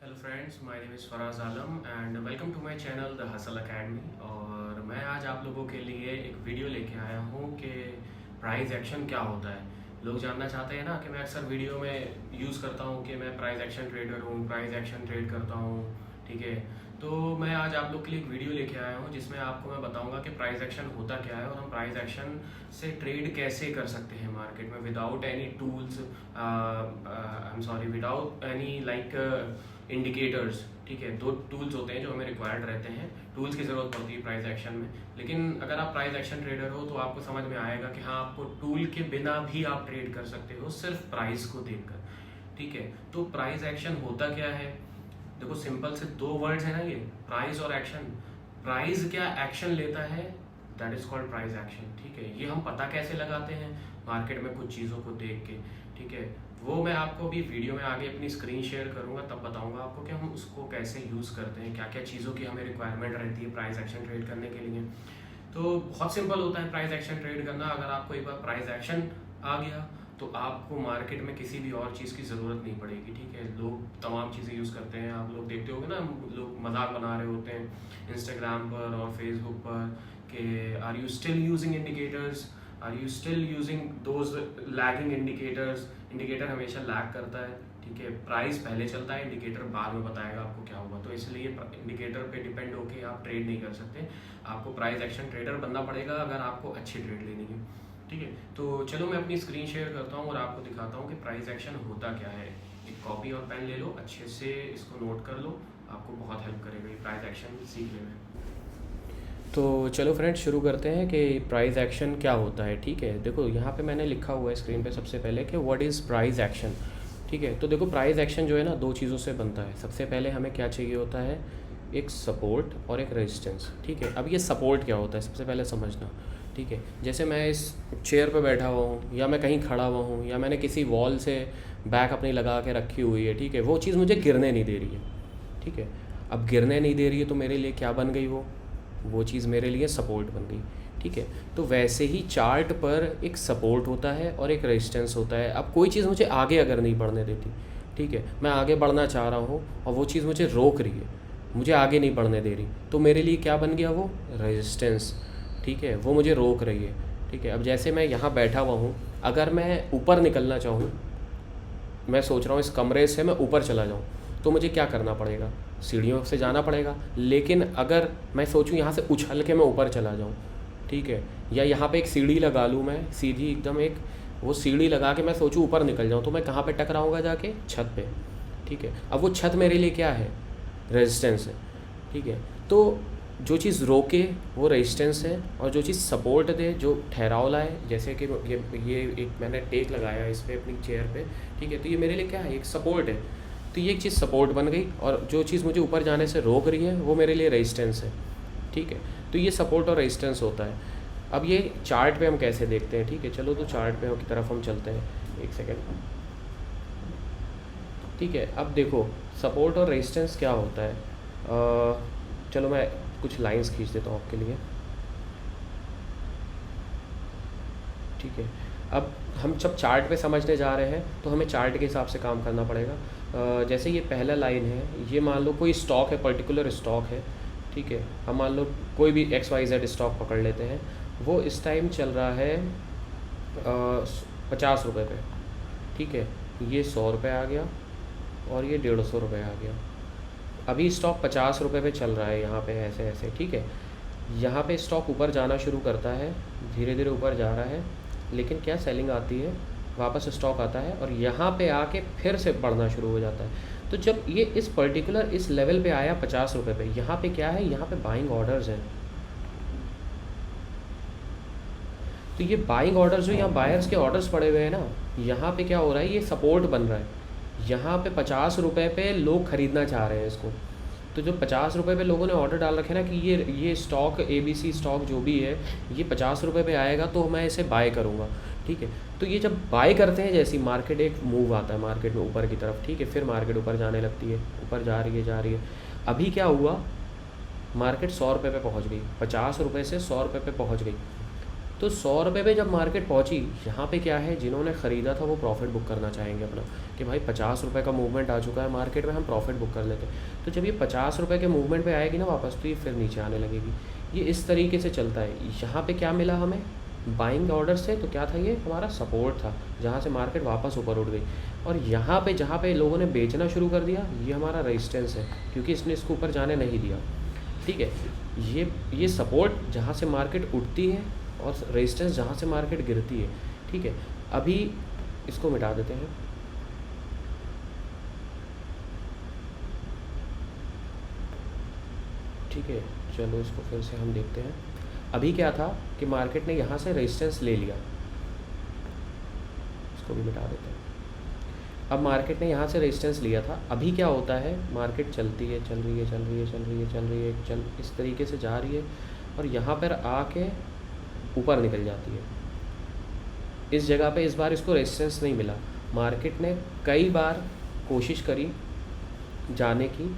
Hello friends, my name is Faraz Alam and welcome to my channel the Hustle Academy. और मैं आज आप लोगों के लिए एक वीडियो लेके आया हूँ कि प्राइस एक्शन क्या होता है। लोग जानना चाहते हैं ना कि मैं अक्सर वीडियो में यूज़ करता हूँ कि मैं प्राइस एक्शन ट्रेडर हूँ, प्राइस एक्शन ट्रेड करता हूँ, ठीक है। तो मैं आज आप लोग के लिए एक वीडियो लेके आया हूँ जिसमें आपको मैं बताऊँगा कि प्राइस एक्शन होता क्या है और हम प्राइस एक्शन से ट्रेड कैसे कर सकते हैं मार्केट में without any tools, I am sorry, without any like indicators. ठीक है, दो टूल्स होते हैं जो हमें रिक्वायर्ड रहते हैं। टूल्स की ज़रूरत पड़ती है प्राइस एक्शन में, लेकिन अगर आप प्राइस एक्शन ट्रेडर हो तो आपको समझ में आएगा कि हाँ, आपको टूल के बिना भी आप ट्रेड कर सकते हो सिर्फ प्राइस को देखकर। ठीक है, तो प्राइस एक्शन होता क्या है? देखो, सिंपल से दो वर्ड्स है ना, ये प्राइस और एक्शन। प्राइस क्या एक्शन लेता है, that is called price action. ठीक है, ये हम पता कैसे लगाते हैं? मार्केट में कुछ चीज़ों को देख के। ठीक है, वो मैं आपको भी वीडियो में आगे अपनी स्क्रीन शेयर करूंगा, तब बताऊंगा आपको कि हम उसको कैसे यूज़ करते हैं, क्या क्या चीज़ों की हमें रिक्वायरमेंट रहती है प्राइस एक्शन ट्रेड करने के लिए। तो बहुत सिंपल होता है प्राइस एक्शन ट्रेड करना। अगर आपको एक बार प्राइस एक्शन आ गया तो आपको मार्केट में किसी भी और चीज़ की ज़रूरत नहीं पड़ेगी। ठीक है, लोग तमाम चीज़ें यूज़ करते हैं, आप लोग देखते होंगे ना, लोग मजाक बना रहे होते हैं इंस्टाग्राम पर और फेसबुक पर कि are you still using indicators, are you still using those lagging indicators. Indicator हमेशा लैग करता है। ठीक है, प्राइस पहले चलता है, इंडिकेटर बाद में बताएगा आपको क्या हुआ। तो इसलिए इंडिकेटर पे डिपेंड होके आप ट्रेड नहीं कर सकते। आपको प्राइस एक्शन ट्रेडर बनना पड़ेगा अगर आपको अच्छी ट्रेड लेनी है। ठीक है, तो चलो मैं अपनी स्क्रीन शेयर करता हूँ और आपको दिखाता हूँ कि प्राइस एक्शन होता क्या है। एक कॉपी और पेन ले लो, अच्छे से इसको नोट कर लो, आपको बहुत हेल्प करेगा ये प्राइस एक्शन सीखने में। तो चलो फ्रेंड्स, शुरू करते हैं कि प्राइस एक्शन क्या होता है। ठीक है, देखो यहाँ पे मैंने लिखा हुआ है स्क्रीन पे सबसे पहले कि व्हाट इज़ प्राइस एक्शन। ठीक है, तो देखो प्राइस एक्शन जो है ना, दो चीज़ों से बनता है। सबसे पहले हमें क्या चाहिए होता है, एक सपोर्ट और एक रेजिस्टेंस। ठीक है, अब ये सपोर्ट क्या होता है सबसे पहले समझना। ठीक है, जैसे मैं इस चेयर पे बैठा हुआ हूँ या मैं कहीं खड़ा हुआ हूँ या मैंने किसी वॉल से बैक अपनी लगा के रखी हुई है। ठीक है, वो चीज़ मुझे गिरने नहीं दे रही है। ठीक है, अब गिरने नहीं दे रही है तो मेरे लिए क्या बन गई, वो चीज़ मेरे लिए सपोर्ट बन गई। ठीक है, तो वैसे ही चार्ट पर एक सपोर्ट होता है और एक रेजिस्टेंस होता है। अब कोई चीज़ मुझे आगे अगर नहीं बढ़ने देती, ठीक है, मैं आगे बढ़ना चाह रहा हूँ और वो चीज़ मुझे रोक रही है, मुझे आगे नहीं बढ़ने दे रही, तो मेरे लिए क्या बन गया, वो रेजिस्टेंस। ठीक है, वो मुझे रोक रही है। ठीक है, अब जैसे मैं यहाँ बैठा हुआ हूँ, अगर मैं ऊपर निकलना चाहूँ, मैं सोच रहा हूँ इस कमरे से मैं ऊपर चला जाऊँ, तो मुझे क्या करना पड़ेगा, सीढ़ियों से जाना पड़ेगा। लेकिन अगर मैं सोचूं यहाँ से उछल के मैं ऊपर चला जाऊँ, ठीक है, या यहाँ पे एक सीढ़ी लगा लूँ मैं सीधी एकदम, एक वो सीढ़ी लगा के मैं सोचूं ऊपर निकल जाऊँ, तो मैं कहाँ पे टकराऊँगा, जाके छत पे। ठीक है, अब वो छत मेरे लिए क्या है, रेजिस्टेंस है। ठीक है, तो जो चीज़ रोके वो रेजिस्टेंस है, और जो चीज़ सपोर्ट दे, जो ठहराव लाए, जैसे कि ये एक मैंने टेक लगाया इस पर अपनी चेयर पे। ठीक है, तो ये मेरे लिए क्या है, एक सपोर्ट है। तो ये एक चीज़ सपोर्ट बन गई, और जो चीज़ मुझे ऊपर जाने से रोक रही है वो मेरे लिए रेजिस्टेंस है। ठीक है, तो ये सपोर्ट और रेजिस्टेंस होता है। अब ये चार्ट पे हम कैसे देखते हैं। ठीक है, चलो तो चार्ट पे की तरफ हम चलते हैं, एक सेकेंड। ठीक है, अब देखो सपोर्ट और रेजिस्टेंस क्या होता है। चलो मैं कुछ लाइंस खींच देता हूँ आपके लिए। ठीक है, अब हम जब चार्ट पे समझने जा रहे हैं तो हमें चार्ट के हिसाब से काम करना पड़ेगा। जैसे ये पहला लाइन है, ये मान लो कोई स्टॉक है, पर्टिकुलर स्टॉक है। ठीक है, हम मान लो कोई भी XYZ स्टॉक पकड़ लेते हैं, वो इस टाइम चल रहा है 50 रुपये पे। ठीक है, ये 100 रुपये आ गया और ये 150 रुपये आ गया। अभी स्टॉक 50 रुपये पे चल रहा है यहाँ पे, ऐसे ऐसे। ठीक है, यहाँ पे स्टॉक ऊपर जाना शुरू करता है, धीरे धीरे ऊपर जा रहा है, लेकिन क्या सेलिंग आती है, वापस स्टॉक आता है और यहाँ पे आके फिर से बढ़ना शुरू हो जाता है। तो जब ये इस पर्टिकुलर इस लेवल पे आया 50 रुपये पे, यहाँ पे क्या है, यहाँ पे बाइंग ऑर्डर्स हैं। तो ये बाइंग ऑर्डर्स जो यहाँ बायर्स के ऑर्डर्स पड़े हुए हैं ना, यहाँ पे क्या हो रहा है, ये सपोर्ट बन रहा है। यहाँ पे 50 रुपये पे लोग ख़रीदना चाह रहे हैं इसको। तो जो 50 रुपये पे लोगों ने ऑर्डर डाल रखे ना कि ये स्टॉक ABC स्टॉक जो भी है, ये 50 रुपये पे आएगा तो मैं इसे बाय करूँगा। ठीक है, तो ये जब बाय करते हैं, जैसी मार्केट एक मूव आता है मार्केट में ऊपर की तरफ। ठीक है, फिर मार्केट ऊपर जाने लगती है, ऊपर जा रही है जा रही है। अभी क्या हुआ, मार्केट 100 रुपये पे पहुँच गई, 50 रुपये से 100 रुपये पे पहुँच गई। तो 100 रुपये पे जब मार्केट पहुंची, यहाँ पे क्या है, जिन्होंने ख़रीदा था वो प्रॉफिट बुक करना चाहेंगे अपना, कि भाई 50 रुपये का मूवमेंट आ चुका है मार्केट में, हम प्रॉफिट बुक कर लेते हैं। तो जब ये 50 रुपये के मूवमेंट पे आएगी ना वापस, तो ये फिर नीचे आने लगेगी। ये इस तरीके से चलता है। यहाँ पे क्या मिला हमें, बाइंग ऑर्डर से, तो क्या था, ये हमारा सपोर्ट था जहाँ से मार्केट वापस ऊपर उठ गई। और यहाँ पे जहाँ पे लोगों ने बेचना शुरू कर दिया, ये हमारा रेजिस्टेंस है, क्योंकि इसने इसको ऊपर जाने नहीं दिया। ठीक है, ये सपोर्ट जहाँ से मार्केट उठती है और रेजिस्टेंस जहाँ से मार्केट गिरती है। ठीक है, अभी इसको मिटा देते हैं। ठीक है, चलो इसको फिर से हम देखते हैं। अभी क्या था कि मार्केट ने यहाँ से रेजिस्टेंस ले लिया, इसको भी मिटा देते हैं। अब मार्केट ने यहाँ से रेजिस्टेंस लिया था। अभी क्या होता है, मार्केट चलती है, चल रही है, चल रही है, चल रही है, चल रही है, चल इस तरीके से जा रही है, और यहाँ पर आके ऊपर निकल जाती है। इस जगह पे इस बार इसको रेजिस्टेंस नहीं मिला। मार्केट ने कई बार कोशिश करी जाने की,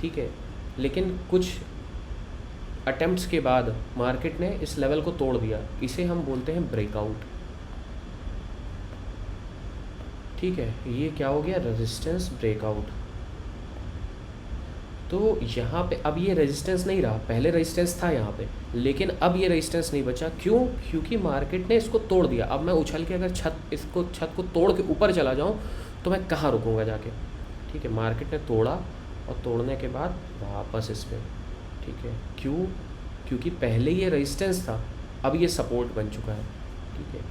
ठीक है, लेकिन कुछ अटेम्प्ट्स के बाद मार्केट ने इस लेवल को तोड़ दिया। इसे हम बोलते हैं ब्रेकआउट। ठीक है, ये क्या हो गया, रेजिस्टेंस ब्रेकआउट। तो यहाँ पे अब ये रेजिस्टेंस नहीं रहा, पहले रेजिस्टेंस था यहाँ पे, लेकिन अब ये रेजिस्टेंस नहीं बचा। क्यों? क्योंकि मार्केट ने इसको तोड़ दिया। अब मैं उछल के अगर छत को तोड़ के ऊपर चला जाऊँ तो मैं कहाँ रुकूँगा जाके। ठीक है, मार्केट ने तोड़ा, और तोड़ने के बाद वापस इस पर। ठीक है, क्यों? क्योंकि पहले ये रेजिस्टेंस था, अब ये सपोर्ट बन चुका है। ठीक है,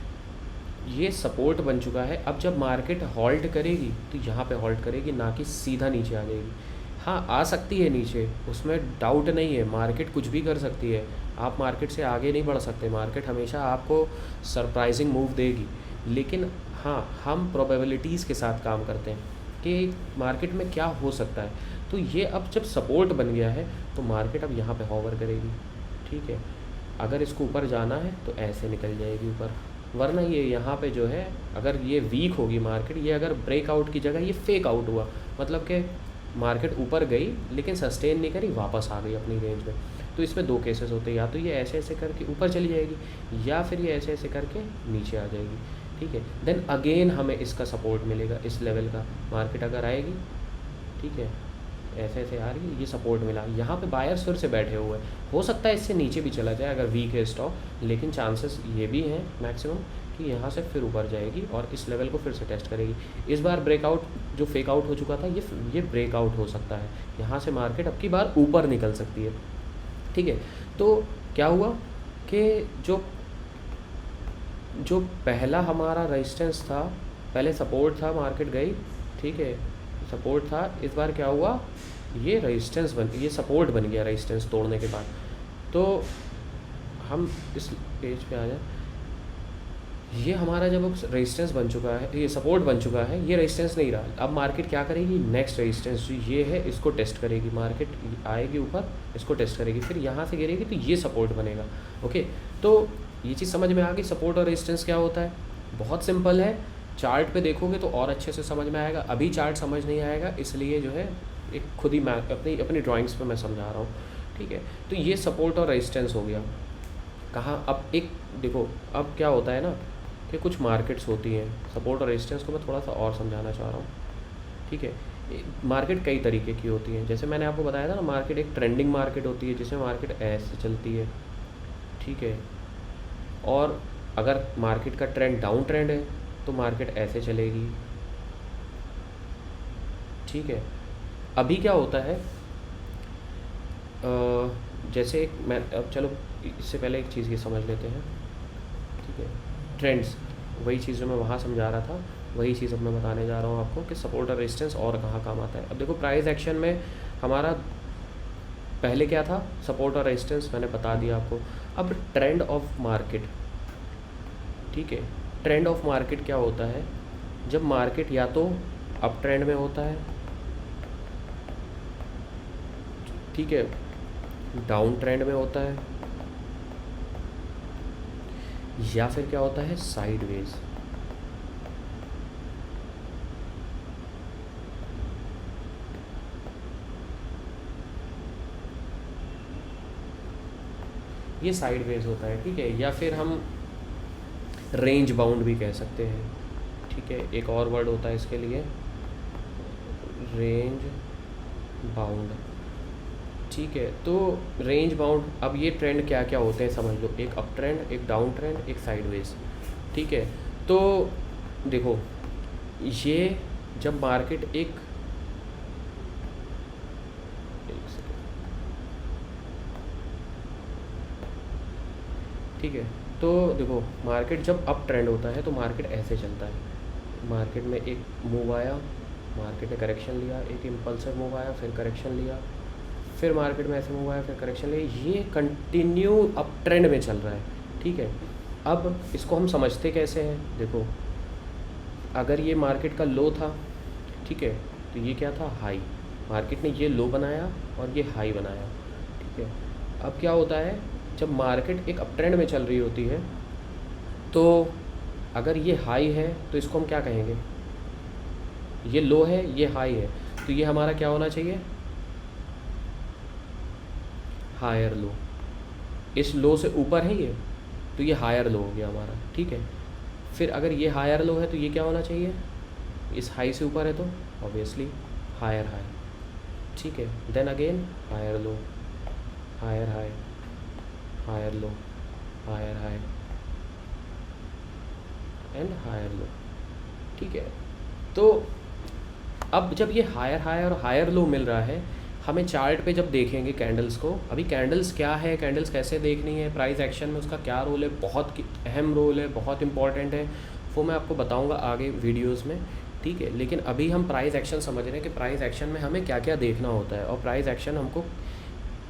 ये सपोर्ट बन चुका है। अब जब मार्केट हॉल्ट करेगी तो यहाँ पे हॉल्ट करेगी, ना कि सीधा नीचे आ जाएगी। हाँ, आ सकती है नीचे, उसमें डाउट नहीं है, मार्केट कुछ भी कर सकती है, आप मार्केट से आगे नहीं बढ़ सकते। मार्केट हमेशा आपको सरप्राइजिंग मूव देगी, लेकिन हाँ, हम प्रोबेबिलिटीज़ के साथ काम करते हैं कि मार्केट में क्या हो सकता है। तो ये अब जब सपोर्ट बन गया है तो मार्केट अब यहाँ पे हॉवर करेगी। ठीक है, अगर इसको ऊपर जाना है तो ऐसे निकल जाएगी ऊपर, वरना ये यहाँ पे जो है, अगर ये वीक होगी मार्केट, ये अगर ब्रेकआउट की जगह ये फेक आउट हुआ, मतलब कि मार्केट ऊपर गई लेकिन सस्टेन नहीं करी, वापस आ गई अपनी रेंज में। तो इसमें दो केसेस होते हैं, या तो ये ऐसे ऐसे करके ऊपर चली जाएगी, या फिर ये ऐसे ऐसे करके नीचे आ जाएगी। ठीक है, देन अगेन हमें इसका सपोर्ट मिलेगा, इस लेवल का। मार्केट अगर आएगी, ठीक है, ऐसे ऐसे आ रही है, ये सपोर्ट मिला, यहाँ पे बायर्स फिर से बैठे हुए हैं। हो सकता है इससे नीचे भी चला जाए अगर वीक है स्टॉक, लेकिन चांसेस ये भी हैं मैक्सिमम कि यहाँ से फिर ऊपर जाएगी और इस लेवल को फिर से टेस्ट करेगी। इस बार ब्रेकआउट जो फेक आउट हो चुका था, ये ब्रेकआउट हो सकता है, यहाँ से मार्केट अब की बार ऊपर निकल सकती है। ठीक है, तो क्या हुआ कि जो पहला हमारा रेजिस्टेंस था, पहले सपोर्ट था, मार्केट गई, ठीक है, सपोर्ट था, इस बार क्या हुआ, ये रेजिस्टेंस ये सपोर्ट बन गया रेजिस्टेंस तोड़ने के बाद। तो हम इस पेज पे आ जाए, ये हमारा जब रेजिस्टेंस बन चुका है, ये सपोर्ट बन चुका है, ये रेजिस्टेंस नहीं रहा। अब मार्केट क्या करेगी, नेक्स्ट रेजिस्टेंस जो ये है इसको टेस्ट करेगी, मार्केट आएगी ऊपर, इसको टेस्ट करेगी, फिर यहाँ से गिरेगी तो ये सपोर्ट बनेगा। ओके, तो ये चीज़ समझ में आ गई, सपोर्ट और रेजिस्टेंस क्या होता है। बहुत सिंपल है, चार्ट पे देखोगे तो और अच्छे से समझ में आएगा। अभी चार्ट समझ नहीं आएगा, इसलिए जो है एक खुद ही मैं अपनी ड्राइंग्स पे मैं समझा रहा हूँ। ठीक है, तो ये सपोर्ट और रेजिस्टेंस हो गया। कहाँ, अब एक देखो, अब क्या होता है ना कि कुछ मार्केट्स होती हैं, सपोर्ट और रेजिस्टेंस को मैं थोड़ा सा और समझाना चाह रहा हूँ। ठीक है, मार्केट कई तरीके की होती हैं, जैसे मैंने आपको बताया था ना, मार्केट एक ट्रेंडिंग मार्केट होती है जिसमें मार्केट ऐसे चलती है। ठीक है, और अगर मार्केट का ट्रेंड डाउन ट्रेंड है तो मार्केट ऐसे चलेगी। ठीक है, अभी क्या होता है, जैसे मैं अब चलो इससे पहले एक चीज़ ये समझ लेते हैं। ठीक है, ट्रेंड्स, वही चीज़ जो मैं वहाँ समझा रहा था, वही चीज़ अब मैं बताने जा रहा हूँ आपको कि सपोर्ट और रेजिस्टेंस और कहाँ काम आता है। अब देखो, प्राइस एक्शन में हमारा पहले क्या था, सपोर्ट और रेजिस्टेंस मैंने बता दिया आपको। अब ट्रेंड ऑफ मार्केट, ठीक है, ट्रेंड ऑफ मार्केट क्या होता है, जब मार्केट या तो अप ट्रेंड में होता है, ठीक है, डाउन ट्रेंड में होता है, या फिर क्या होता है, साइडवेज। ये साइडवेज होता है। ठीक है, या फिर हम रेंज बाउंड भी कह सकते हैं, ठीक है। एक और वर्ड होता है इसके लिए, रेंज बाउंड, ठीक है। तो रेंज बाउंड, अब ये ट्रेंड क्या क्या होते हैं समझ लो, एक अप ट्रेंड, एक डाउन ट्रेंड, एक साइडवेज, ठीक है। तो देखो, ये जब मार्केट एक सेकेंड, ठीक है। तो देखो, मार्केट जब अप ट्रेंड होता है तो मार्केट ऐसे चलता है, मार्केट में एक मूव आया, मार्केट ने करेक्शन लिया, एक इम्पल्सिव मूव आया, फिर करेक्शन लिया, फिर मार्केट में ऐसे मूव आया, फिर करेक्शन लिया, ये कंटिन्यू अप ट्रेंड में चल रहा है, ठीक है। अब इसको हम समझते कैसे हैं, देखो, अगर ये मार्केट का लो था, ठीक है, तो ये क्या था, हाई, मार्केट ने ये लो बनाया और ये हाई बनाया, ठीक है। अब क्या होता है, जब मार्केट एक अप ट्रेंड में चल रही होती है, तो अगर ये हाई है तो इसको हम क्या कहेंगे, ये लो है, ये हाई है, तो ये हमारा क्या होना चाहिए, हायर लो। इस लो से ऊपर है ये, तो ये हायर लो हो गया हमारा, ठीक है। फिर अगर ये हायर लो है तो ये क्या होना चाहिए, इस हाई से ऊपर है तो ऑब्वियसली हायर हाई, ठीक है। Then again higher low, higher high, higher low, higher high and higher low, ठीक है। तो अब जब ये हायर हाई और हायर लो मिल रहा है, हमें चार्ट पे जब देखेंगे कैंडल्स को, अभी कैंडल्स क्या है, कैंडल्स कैसे देखनी है, प्राइस एक्शन में उसका क्या रोल है, बहुत अहम रोल है, बहुत इंपॉर्टेंट है, वो मैं आपको बताऊंगा आगे वीडियोस में, ठीक है। लेकिन अभी हम प्राइस एक्शन समझ रहे हैं कि प्राइस एक्शन में हमें क्या क्या देखना होता है, और प्राइस एक्शन हमको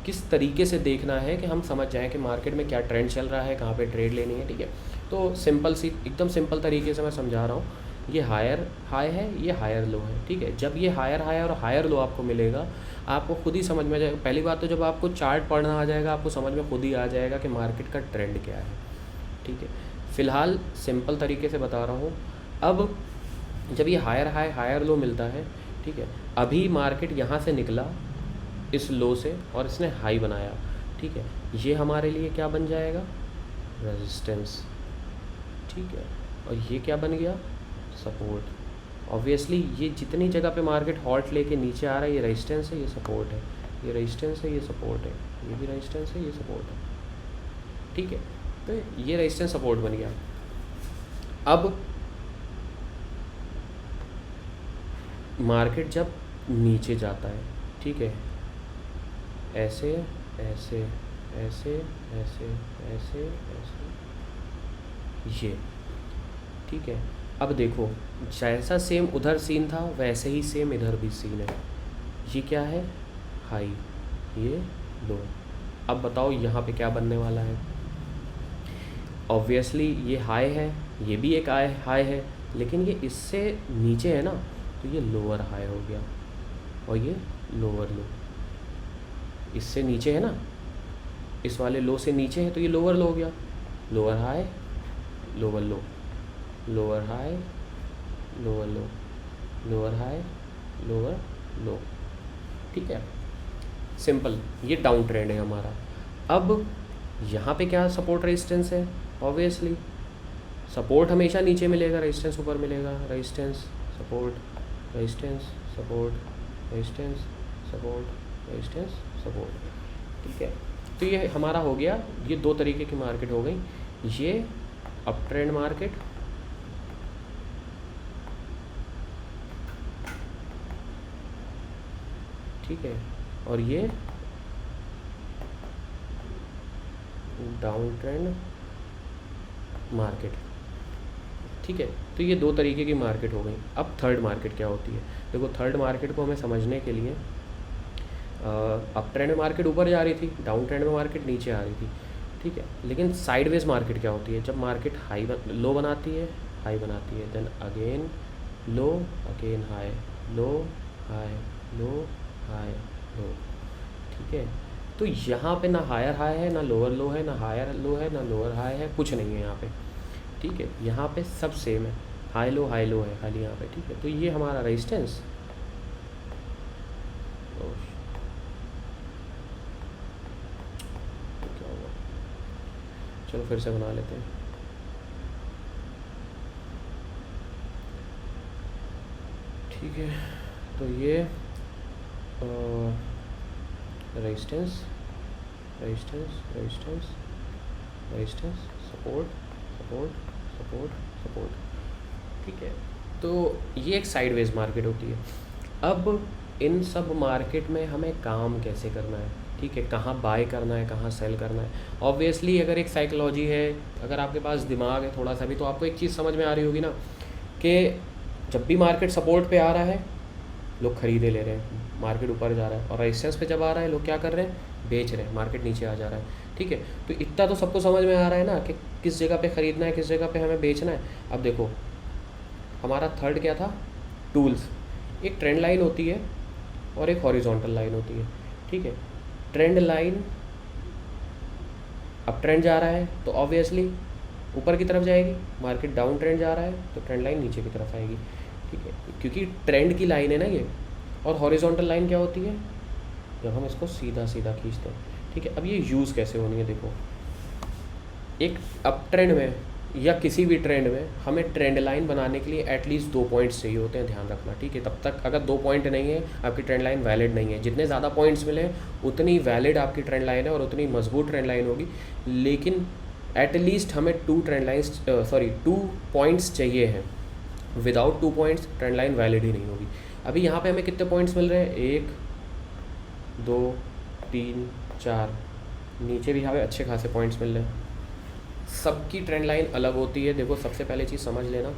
किस तरीके से देखना है कि हम समझ जाएं कि मार्केट में क्या ट्रेंड चल रहा है, कहाँ पे ट्रेड लेनी है, ठीक है। तो सिंपल सी, एकदम सिंपल तरीके से मैं समझा रहा हूँ, ये हायर हाई है, ये हायर लो है, ठीक है। जब ये हायर हाई और हायर लो आपको मिलेगा, आपको खुद ही समझ में आ जाएगा। पहली बात तो जब आपको चार्ट पढ़ना आ जाएगा, आपको समझ में खुद ही आ जाएगा कि मार्केट का ट्रेंड क्या है, ठीक है। फ़िलहाल सिंपल तरीके से बता रहा हूँ। अब जब ये हायर हाई हायर लो मिलता है, ठीक है, अभी मार्केट यहाँ से निकला इस लो से और इसने हाई बनाया, ठीक है, ये हमारे लिए क्या बन जाएगा, रेजिस्टेंस, ठीक है। और ये क्या बन गया, सपोर्ट। ऑब्वियसली ये जितनी जगह पे मार्केट हॉल्ट लेके नीचे आ रहा है, ये रेजिस्टेंस है, ये सपोर्ट है, ये रेजिस्टेंस है, ये सपोर्ट है, ये भी रेजिस्टेंस है, ये सपोर्ट है, ठीक है। तो ये रेजिस्टेंस सपोर्ट बन गया। अब मार्केट जब नीचे जाता है, ठीक है, ऐसे ऐसे ऐसे ऐसे ऐसे ऐसे, ये, ठीक है। अब देखो, जैसा सेम उधर सीन था वैसे ही सेम इधर भी सीन है, ये क्या है, हाई, ये लो। अब बताओ यहाँ पे क्या बनने वाला है, ऑब्वियसली ये हाई है, ये भी एक हाई है, लेकिन ये इससे नीचे है ना, तो ये लोअर हाई हो गया, और ये लोअर लो। इससे नीचे है ना, इस वाले लो से नीचे है, तो ये लोअर लो हो गया, लोअर हाई, लोअर लो, लोअर हाई, लोअर लो, लोअर हाई, लोअर लो, ठीक है। सिंपल, ये डाउन ट्रेंड है हमारा। अब यहाँ पे क्या सपोर्ट रेजिस्टेंस है, ऑब्वियसली सपोर्ट हमेशा नीचे मिलेगा, रेजिस्टेंस ऊपर मिलेगा, resistance support, resistance support, resistance support, resistance support, ठीक है। तो ये हमारा हो गया, ये दो तरीके की मार्केट हो गई, ये अप ट्रेंड मार्केट, ठीक है, और ये डाउन ट्रेंड मार्केट, ठीक है। तो ये दो तरीके की मार्केट हो गई। अब थर्ड मार्केट क्या होती है, देखो, थर्ड मार्केट को हमें समझने के लिए, अप ट्रेंड में मार्केट ऊपर जा रही थी, डाउन ट्रेंड में मार्केट नीचे आ रही थी, ठीक है। लेकिन साइडवेज मार्केट क्या होती है, जब मार्केट लो बनाती है, हाई बनाती है, देन अगेन लो, अगेन हाई, लो हाई, लो हाई, लो, ठीक है। तो यहाँ पे ना हायर हाई है, ना लोअर लो है, ना हायर लो है, ना लोअर हाई है, कुछ नहीं है यहाँ पे, ठीक है। यहाँ पे सब सेम है, हाई लो है खाली यहाँ पे, ठीक है। तो ये हमारा रेजिस्टेंस, क्या हुआ, चलो फिर से बना लेते हैं, ठीक है, तो ये resistance resistance resistance resistance, support support support support, ठीक है। तो ये एक साइडवेज मार्केट होती है। अब इन सब मार्केट में हमें काम कैसे करना है, ठीक है, कहाँ बाय करना है, कहाँ सेल करना है। ऑब्वियसली अगर एक साइकोलॉजी है, अगर आपके पास दिमाग है थोड़ा सा भी, तो आपको एक चीज़ समझ में आ रही होगी ना कि जब भी मार्केट सपोर्ट पे आ रहा है लोग खरीदे ले रहे हैं, मार्केट ऊपर जा रहा है, और रेजिस्टेंस पे जब आ रहा है लोग क्या कर रहे हैं, बेच रहे हैं, मार्केट नीचे आ जा रहा है, ठीक है। तो इतना तो सबको समझ में आ रहा है ना कि किस जगह पे ख़रीदना है, किस जगह पे हमें बेचना है। अब देखो हमारा थर्ड क्या था, टूल्स। एक ट्रेंड लाइन होती है और एक हॉरिजॉन्टल लाइन होती है, ठीक है। ट्रेंड लाइन, अब ट्रेंड जा रहा है तो ऑब्वियसली ऊपर की तरफ जाएगी, मार्केट डाउन ट्रेंड जा रहा है तो ट्रेंड लाइन नीचे की तरफ आएगी, ठीक है, क्योंकि ट्रेंड की लाइन है ना ये। और हॉरिजॉन्टल लाइन क्या होती है, जब हम इसको सीधा सीधा खींचते हैं, ठीक है। अब ये यूज़ कैसे होनी है, देखो एक अप ट्रेंड में या किसी भी ट्रेंड में हमें ट्रेंड लाइन बनाने के लिए एटलीस्ट 2 पॉइंट्स चाहिए होते हैं, ध्यान रखना, ठीक है। तब तक अगर 2 पॉइंट नहीं है आपकी ट्रेंड लाइन वैलिड नहीं है। जितने ज़्यादा पॉइंट्स मिले उतनी वैलिड आपकी ट्रेंड लाइन है और उतनी मजबूत ट्रेंड लाइन होगी। लेकिन एटलीस्ट हमें 2 पॉइंट्स चाहिए हैं। Without 2 points trend line valid ही नहीं होगी। अभी यहाँ पे हमें कितने पॉइंट्स मिल रहे हैं, 1 2 3 4, नीचे भी यहाँ पे अच्छे खासे पॉइंट्स मिल रहे हैं। सबकी ट्रेंड लाइन अलग होती है। देखो सबसे पहले चीज़ समझ लेना,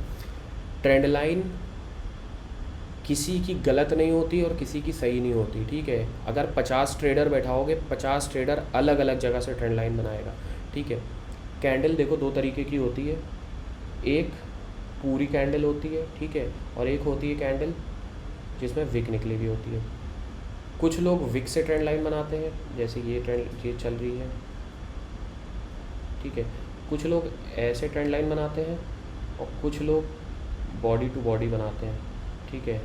ट्रेंड लाइन किसी की गलत नहीं होती और किसी की सही नहीं होती, ठीक है। अगर 50 ट्रेडर बैठाओगे, 50 ट्रेडर अलग अलग जगह से ट्रेंड लाइन बनाएगा, ठीक है। कैंडल देखो 2 तरीके की होती है, एक पूरी कैंडल होती है, ठीक है, और एक होती है कैंडल जिसमें विक निकली हुई होती है। कुछ लोग विक से ट्रेंड लाइन बनाते हैं, जैसे ये ट्रेंड ये चल रही है, ठीक है। कुछ लोग ऐसे ट्रेंड लाइन बनाते हैं और कुछ लोग बॉडी टू बॉडी बनाते हैं, ठीक है,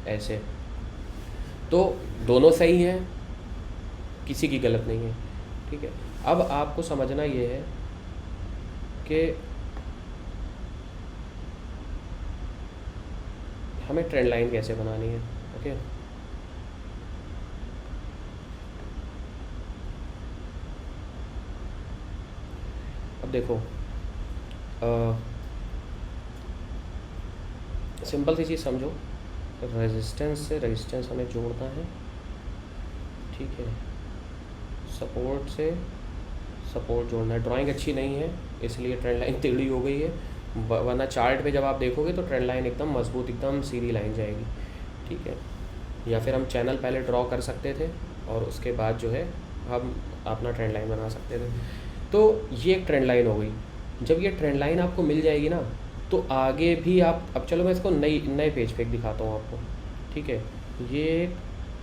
ऐसे। तो दोनों सही हैं, किसी की गलत नहीं है, ठीक है। अब आपको समझना ये है कि हमें ट्रेंड लाइन कैसे बनानी है, ओके। अब देखो सिंपल सी चीज़ समझो, रेजिस्टेंस से रेजिस्टेंस हमें जोड़ना है, ठीक है, सपोर्ट से सपोर्ट जोड़ना है। ड्राइंग अच्छी नहीं है इसलिए ट्रेंड लाइन टेढ़ी हो गई है, वरना चार्ट पे जब आप देखोगे तो ट्रेंड लाइन एकदम मजबूत, एकदम सीधी लाइन जाएगी, ठीक है। या फिर हम चैनल पहले ड्रॉ कर सकते थे और उसके बाद जो है हम अपना ट्रेंड लाइन बना सकते थे। तो ये एक ट्रेंड लाइन हो गई। जब ये ट्रेंड लाइन आपको मिल जाएगी ना, तो आगे भी आप, अब चलो मैं इसको नए पेज पे दिखाता हूँ आपको, ठीक है। ये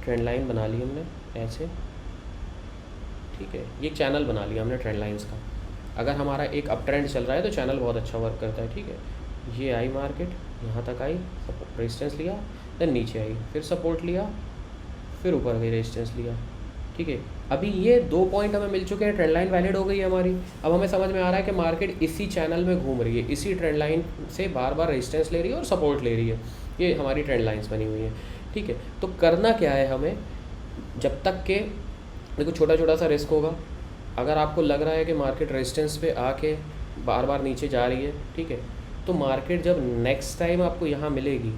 ट्रेंड लाइन बना ली हमने ऐसे, ठीक है, ये चैनल बना लिया हमने ट्रेंड लाइंस का। अगर हमारा एक अप ट्रेंड चल रहा है तो चैनल बहुत अच्छा वर्क करता है, ठीक है। ये आई मार्केट, यहाँ तक आई, रेजिस्टेंस लिया, देन नीचे आई, फिर सपोर्ट लिया, फिर ऊपर गई, रेजिस्टेंस लिया, ठीक है। अभी ये 2 पॉइंट हमें मिल चुके हैं, ट्रेंड लाइन वैलिड हो गई है हमारी। अब हमें समझ में आ रहा है कि मार्केट इसी चैनल में घूम रही है, इसी ट्रेंड लाइन से बार बार रेजिस्टेंस ले रही है और सपोर्ट ले रही है। ये हमारी ट्रेंड लाइंस बनी हुई हैं, ठीक है। तो करना क्या है हमें, जब तक के देखो छोटा छोटा सा रिस्क होगा। अगर आपको लग रहा है कि मार्केट रेजिस्टेंस पे आके बार बार नीचे जा रही है, ठीक है, तो मार्केट जब नेक्स्ट टाइम आपको यहाँ मिलेगी,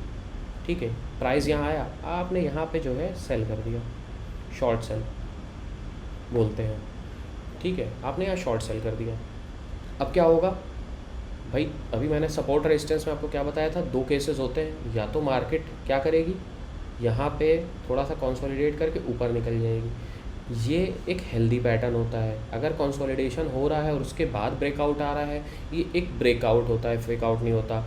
ठीक है, प्राइस यहाँ आया, आपने यहाँ पे जो है सेल कर दिया, शॉर्ट सेल बोलते हैं, ठीक है, आपने यहाँ शॉर्ट सेल कर दिया। अब क्या होगा भाई, अभी मैंने सपोर्ट रेजिस्टेंस में आपको क्या बताया था, 2 केसेस होते हैं। या तो मार्केट क्या करेगी, यहाँ पे थोड़ा सा कंसोलिडेट करके ऊपर निकल जाएगी, ये एक हेल्दी पैटर्न होता है। अगर कंसोलिडेशन हो रहा है और उसके बाद ब्रेकआउट आ रहा है, ये एक ब्रेकआउट होता है, फेकआउट नहीं होता।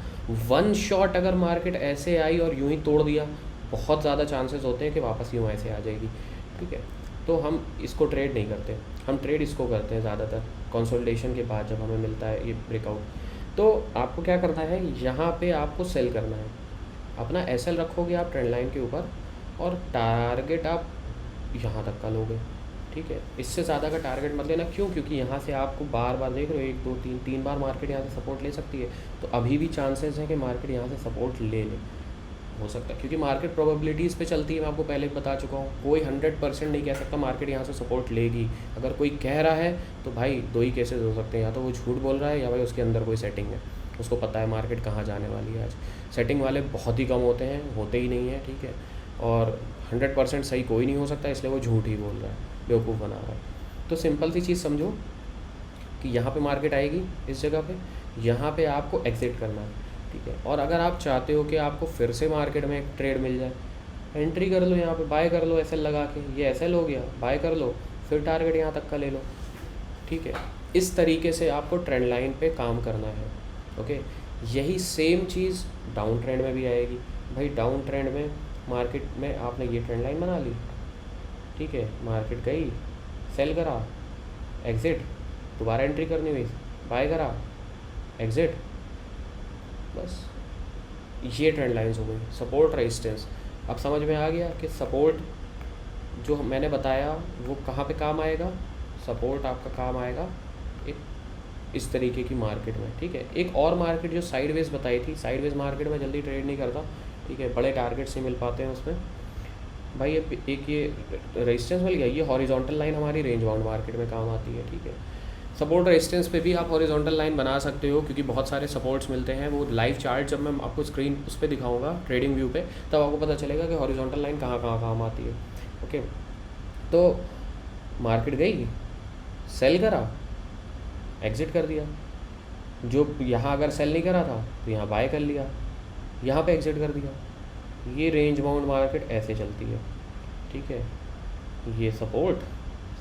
वन शॉट अगर मार्केट ऐसे आई और यूं ही तोड़ दिया, बहुत ज़्यादा चांसेस होते हैं कि वापस यूँ ऐसे आ जाएगी, ठीक है। तो हम इसको ट्रेड नहीं करते, हम ट्रेड इसको करते हैं ज़्यादातर कंसोलिडेशन के बाद जब हमें मिलता है ये ब्रेकआउट। तो आपको क्या करना है, यहाँ पे आपको सेल करना है, अपना एसएल रखोगे आप ट्रेंड लाइन के ऊपर और टारगेट आप यहाँ तक का लोगे, ठीक है। इससे ज़्यादा का टारगेट मत लेना, क्यों, क्योंकि यहाँ से आपको बार बार देख रहे हो 1 2 3 बार मार्केट यहाँ से सपोर्ट ले सकती है। तो अभी भी चांसेस हैं कि मार्केट यहाँ से सपोर्ट ले ले, हो सकता है, क्योंकि मार्केट प्रोबेबिलिटीज़ पे चलती है। मैं आपको पहले बता चुका हूँ, कोई 100% नहीं कह सकता मार्केट यहाँ से सपोर्ट लेगी। अगर कोई कह रहा है तो भाई दो ही केसेस हो सकते हैं, या तो वो झूठ बोल रहा है या भाई उसके अंदर कोई सेटिंग है, उसको पता है मार्केट कहाँ जाने वाली है आज। सेटिंग वाले बहुत ही कम होते हैं, होते ही नहीं हैं, ठीक है। और 100% सही कोई नहीं हो सकता, इसलिए वो झूठ ही बोल रहा है, बेवकूफ़ बना रहा है। तो सिंपल सी चीज़ समझो कि यहाँ पे मार्केट आएगी, इस जगह पे, यहाँ पे आपको एग्ज़िट करना है, ठीक है। और अगर आप चाहते हो कि आपको फिर से मार्केट में एक ट्रेड मिल जाए, एंट्री कर लो, यहाँ पे बाय कर लो एसएल लगा के। ये एसएल हो गया, बाय कर लो, फिर टारगेट यहाँ तक का ले लो, ठीक है। इस तरीके से आपको ट्रेंड लाइन पे काम करना है, ओके। यही सेम चीज़ डाउन ट्रेंड में भी आएगी। भाई डाउन ट्रेंड में मार्केट में आपने ये ट्रेंड लाइन बना ली, ठीक है, मार्केट गई, सेल करा, एग्ज़िट, दोबारा एंट्री करनी हुई, बाय करा, एग्ज़िट, बस ये ट्रेंड लाइंस हो गई। सपोर्ट रेजिस्टेंस, अब समझ में आ गया कि सपोर्ट जो मैंने बताया वो कहाँ पे काम आएगा। सपोर्ट आपका काम आएगा एक इस तरीके की मार्केट में, ठीक है। एक और मार्केट जो साइडवेज बताई थी, साइडवेज मार्केट में जल्दी ट्रेड नहीं करता, ठीक है, बड़े टारगेट से मिल पाते हैं उसमें। भाई एक ये रेजिस्टेंस मिल गया, ये हॉरिजॉन्टल लाइन हमारी रेंज बाउंड मार्केट में काम आती है, ठीक है। सपोर्ट रेजिस्टेंस पे भी आप हॉरिजॉन्टल लाइन बना सकते हो, क्योंकि बहुत सारे सपोर्ट्स मिलते हैं। वो लाइव चार्ट जब मैं आपको स्क्रीन उस पर दिखाऊंगा ट्रेडिंग व्यू पे, तब आपको पता चलेगा कि हॉरिजॉन्टल लाइन कहाँ कहाँ काम आती है, ओके। तो मार्केट गई, सेल करा, एग्ज़िट कर दिया। जो यहाँ अगर सेल नहीं करा था तो यहाँ बाय कर लिया, यहाँ पे एग्ज़िट कर दिया। ये रेंज बाउंड मार्केट ऐसे चलती है, ठीक है। ये support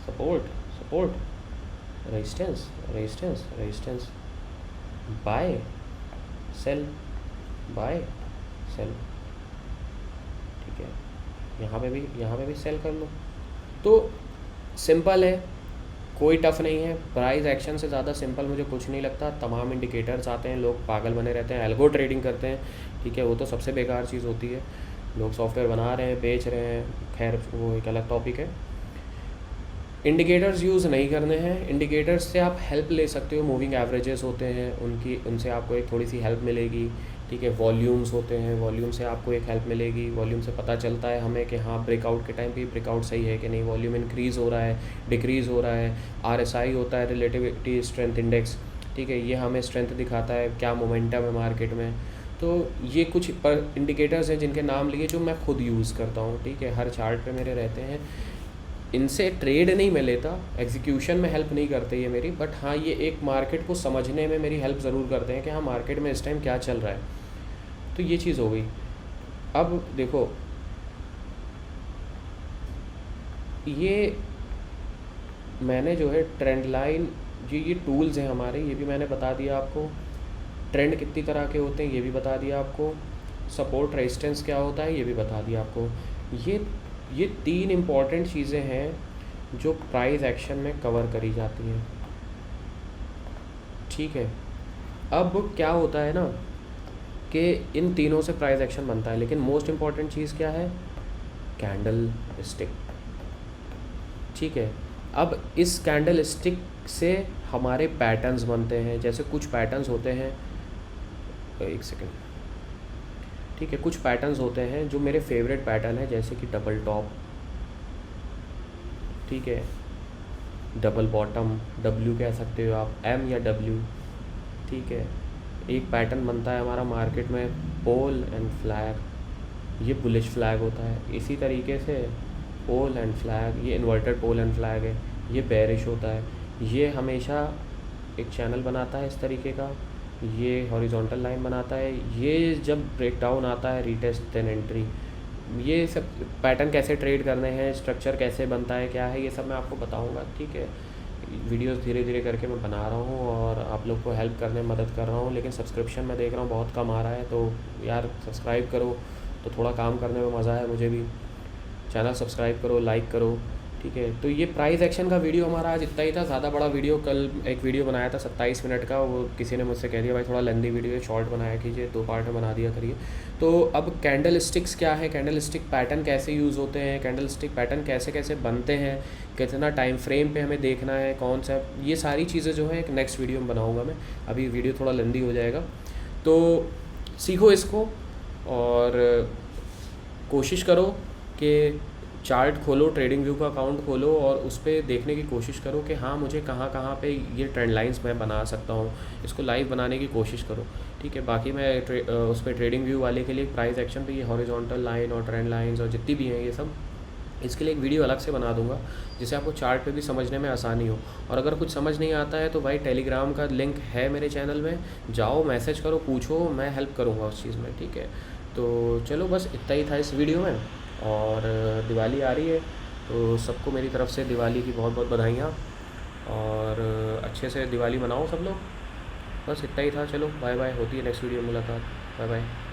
support support, resistance resistance resistance, buy sell, buy sell, ठीक है। यहाँ पे भी सेल कर लो। तो सिंपल है, कोई टफ़ नहीं है। प्राइस एक्शन से ज़्यादा सिंपल मुझे कुछ नहीं लगता। तमाम इंडिकेटर्स आते हैं, लोग पागल बने रहते हैं, एल्गो ट्रेडिंग करते हैं, ठीक है, वो तो सबसे बेकार चीज़ होती है। लोग सॉफ्टवेयर बना रहे हैं, बेच रहे हैं, खैर वो एक अलग टॉपिक है। इंडिकेटर्स यूज़ नहीं करने हैं। इंडिकेटर्स से आप हेल्प ले सकते हो, मूविंग एवरेजेस होते हैं उनसे आपको एक थोड़ी सी हेल्प मिलेगी, ठीक है। वॉल्यूम्स होते हैं, वॉल्यूम से आपको एक हेल्प मिलेगी। वॉल्यूम से पता चलता है हमें कि हाँ ब्रेकआउट के टाइम पे ब्रेकआउट सही है कि नहीं, वॉल्यूम इंक्रीज़ हो रहा है, डिक्रीज़ हो रहा है। RSI होता है, रिलेटिविटी स्ट्रेंथ इंडेक्स, ठीक है, ये हमें स्ट्रेंथ दिखाता है, क्या मोमेंटम है मार्केट में। तो ये कुछ इंडिकेटर्स हैं जिनके नाम लिए जो मैं खुद यूज़ करता हूँ, ठीक है, हर चार्ट पे मेरे रहते हैं। इनसे ट्रेड नहीं मैं लेता, एग्जीक्यूशन में हेल्प नहीं करते ये मेरी, बट हाँ ये एक मार्केट को समझने में मेरी हेल्प ज़रूर करते हैं कि हाँ मार्केट में इस टाइम क्या चल रहा है। तो ये चीज़ हो गई। अब देखो, ये मैंने जो है ट्रेंड लाइन, ये टूल्स हैं हमारे, ये भी मैंने बता दिया आपको। ट्रेंड कितनी तरह के होते हैं ये भी बता दिया आपको। सपोर्ट रेजिस्टेंस क्या होता है ये भी बता दिया आपको। ये 3 इम्पॉर्टेंट चीज़ें हैं जो प्राइस एक्शन में कवर करी जाती हैं, ठीक है। अब क्या होता है ना कि इन तीनों से प्राइस एक्शन बनता है, लेकिन मोस्ट इम्पॉर्टेंट चीज़ क्या है, कैंडल स्टिक, ठीक है। अब इस कैंडल स्टिक से हमारे पैटर्न्स बनते हैं। जैसे कुछ पैटर्न्स होते हैं, एक सेकेंड, ठीक है, कुछ पैटर्न्स होते हैं जो मेरे फेवरेट पैटर्न है, जैसे कि डबल टॉप, ठीक है, डबल बॉटम, W कह सकते हो आप, M या W, ठीक है। एक पैटर्न बनता है हमारा मार्केट में, पोल एंड फ्लैग, ये बुलिश फ्लैग होता है। इसी तरीके से पोल एंड फ्लैग, ये इन्वर्टेड पोल एंड फ्लैग है, ये बेरिश होता है। ये हमेशा एक चैनल बनाता है इस तरीके का, ये हॉरिजॉन्टल लाइन बनाता है। ये जब ब्रेकडाउन आता है, रीटेस्ट देन एंट्री, ये सब पैटर्न कैसे ट्रेड करने हैं, स्ट्रक्चर कैसे बनता है, क्या है, ये सब मैं आपको बताऊंगा, ठीक है। वीडियोस धीरे धीरे करके मैं बना रहा हूँ और आप लोग को हेल्प करने में मदद कर रहा हूँ, लेकिन सब्सक्रिप्शन मैं देख रहा हूँ बहुत कम आ रहा है, तो यार सब्सक्राइब करो, तो थोड़ा काम करने में मज़ा है मुझे भी। चैनल सब्सक्राइब करो, लाइक करो, ठीक है। तो ये प्राइस एक्शन का वीडियो हमारा आज इतना ही था, ज़्यादा बड़ा वीडियो, कल एक वीडियो बनाया था 27 मिनट का, वो किसी ने मुझसे कह दिया भाई थोड़ा लेंदी वीडियो है, शॉर्ट बनाया कीजिए, 2 पार्ट में बना दिया करिए। तो अब कैंडल स्टिक्स क्या है, कैंडल स्टिक पैटर्न कैसे यूज़ होते हैं, कैंडल स्टिक पैटर्न कैसे कैसे बनते हैं, कितना टाइम फ्रेम पे हमें देखना है, कौन सा, ये सारी चीज़ें जो है एक नेक्स्ट वीडियो में बनाऊँगा मैं। अभी वीडियो थोड़ा लेंदी हो जाएगा, तो सीखो इसको और कोशिश करो कि चार्ट खोलो, ट्रेडिंग व्यू का अकाउंट खोलो और उस पे देखने की कोशिश करो कि हाँ मुझे कहाँ कहाँ पे ये ट्रेंड लाइंस मैं बना सकता हूँ, इसको लाइव बनाने की कोशिश करो। ठीक है, बाकी मैं उस पर ट्रेडिंग व्यू वाले के लिए प्राइस एक्शन पे ये हॉरिजॉन्टल लाइन और ट्रेंड लाइंस और जितनी भी हैं ये सब, इसके लिए एक वीडियो अलग से बना दूंगा जिससे आपको चार्ट पे भी समझने में आसानी हो। और अगर कुछ समझ नहीं आता है तो भाई टेलीग्राम का लिंक है मेरे चैनल में, जाओ मैसेज करो, पूछो, मैं हेल्प करूँगा उस चीज़ में। ठीक है, तो चलो बस इतना ही था इस वीडियो में। और दिवाली आ रही है तो सबको मेरी तरफ से दिवाली की बहुत बहुत बधाइयाँ, और अच्छे से दिवाली मनाओ सब लोग। बस इतना ही था, चलो बाय बाय, होती है नेक्स्ट वीडियो में मुलाकात, बाय बाय।